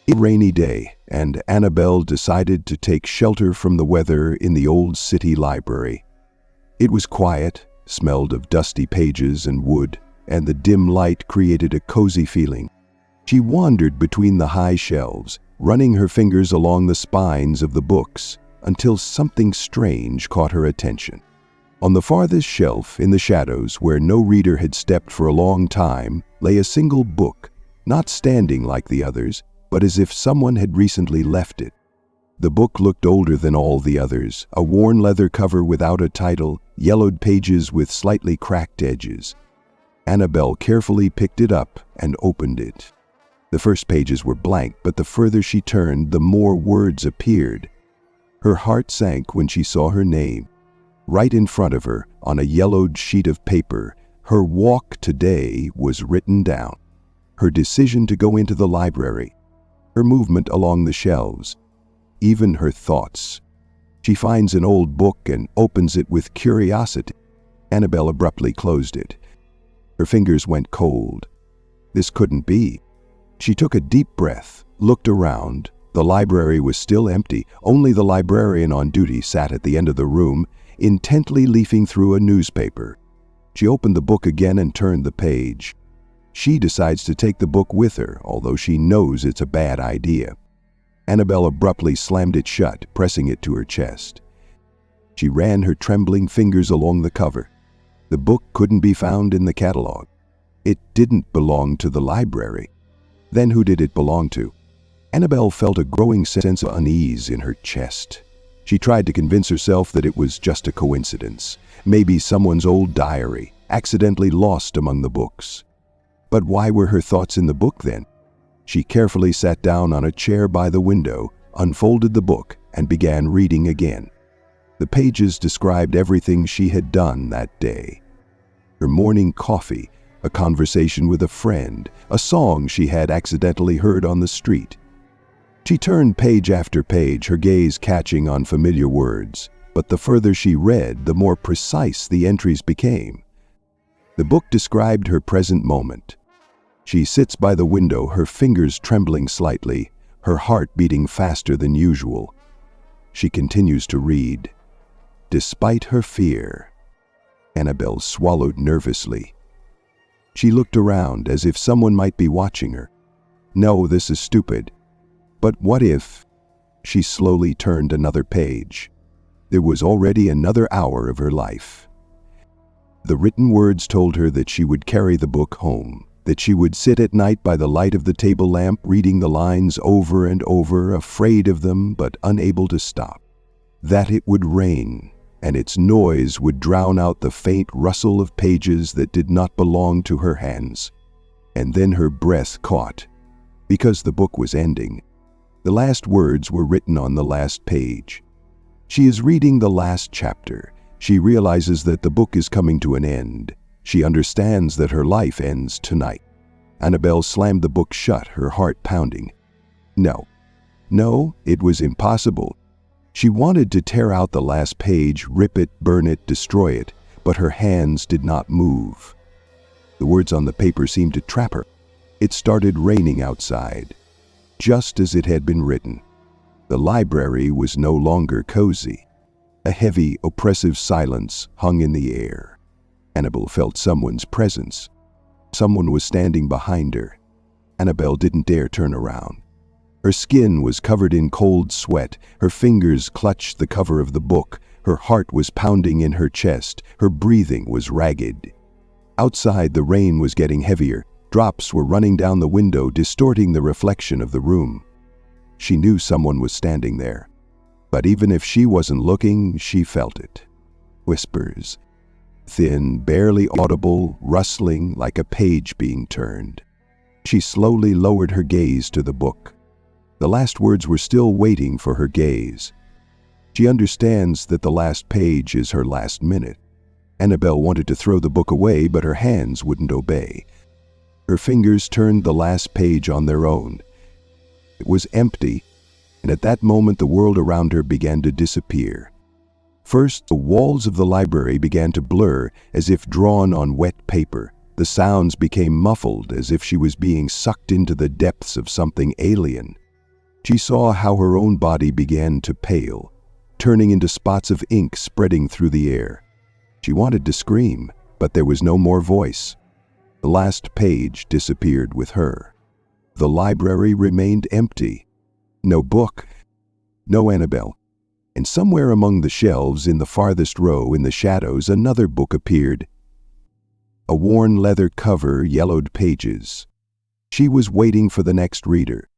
A rainy day, and Annabelle decided to take shelter from the weather in the old city library. It was quiet, smelled of dusty pages and wood, and the dim light created a cozy feeling. She wandered between the high shelves, running her fingers along the spines of the books, until something strange caught her attention. On the farthest shelf, in the shadows, where no reader had stepped for a long time, lay a single book, not standing like the others, but as if someone had recently left it. The book looked older than all the others, a worn leather cover without a title, yellowed pages with slightly cracked edges. Annabelle carefully picked it up and opened it. The first pages were blank, but the further she turned, the more words appeared. Her heart sank when she saw her name. Right in front of her, on a yellowed sheet of paper, her walk today was written down. Her decision to go into the library, her movement along the shelves, even her thoughts. She finds an old book and opens it with curiosity. Annabelle abruptly closed it. Her fingers went cold. This couldn't be. She took a deep breath, looked around. The library was still empty. Only the librarian on duty sat at the end of the room, intently leafing through a newspaper. She opened the book again and turned the page. She decides to take the book with her, although she knows it's a bad idea. Annabelle abruptly slammed it shut, pressing it to her chest. She ran her trembling fingers along the cover. The book couldn't be found in the catalog. It didn't belong to the library. Then who did it belong to? Annabelle felt a growing sense of unease in her chest. She tried to convince herself that it was just a coincidence, maybe someone's old diary, accidentally lost among the books. But why were her thoughts in the book then? She carefully sat down on a chair by the window, unfolded the book, and began reading again. The pages described everything she had done that day. Her morning coffee, a conversation with a friend, a song she had accidentally heard on the street. She turned page after page, her gaze catching on familiar words, but the further she read, the more precise the entries became. The book described her present moment. She sits by the window, her fingers trembling slightly, her heart beating faster than usual. She continues to read. Despite her fear, Annabelle swallowed nervously. She looked around as if someone might be watching her. No, this is stupid. But what if? She slowly turned another page. There was already another hour of her life. The written words told her that she would carry the book home, that she would sit at night by the light of the table lamp reading the lines over and over, afraid of them but unable to stop. That it would rain, and its noise would drown out the faint rustle of pages that did not belong to her hands. And then her breath caught, because the book was ending. The last words were written on the last page. She is reading the last chapter. She realizes that the book is coming to an end. She understands that her life ends tonight. Annabelle slammed the book shut, her heart pounding. No, it was impossible. She wanted to tear out the last page, rip it, burn it, destroy it, but her hands did not move. The words on the paper seemed to trap her. It started raining outside, just as it had been written. The library was no longer cozy. A heavy, oppressive silence hung in the air. Annabelle felt someone's presence. Someone was standing behind her. Annabelle didn't dare turn around. Her skin was covered in cold sweat. Her fingers clutched the cover of the book. Her heart was pounding in her chest. Her breathing was ragged. Outside, the rain was getting heavier. Drops were running down the window, distorting the reflection of the room. She knew someone was standing there. But even if she wasn't looking, she felt it. Whispers. Thin, barely audible, rustling like a page being turned. She slowly lowered her gaze to the book. The last words were still waiting for her gaze. She understands that the last page is her last minute. Annabelle wanted to throw the book away, but her hands wouldn't obey. Her fingers turned the last page on their own. It was empty, and at that moment the world around her began to disappear. First, the walls of the library began to blur as if drawn on wet paper. The sounds became muffled as if she was being sucked into the depths of something alien. She saw how her own body began to pale, turning into spots of ink spreading through the air. She wanted to scream, but there was no more voice. The last page disappeared with her. The library remained empty. No book, no Annabelle. And somewhere among the shelves in the farthest row in the shadows, another book appeared. A worn leather cover, yellowed pages. She was waiting for the next reader.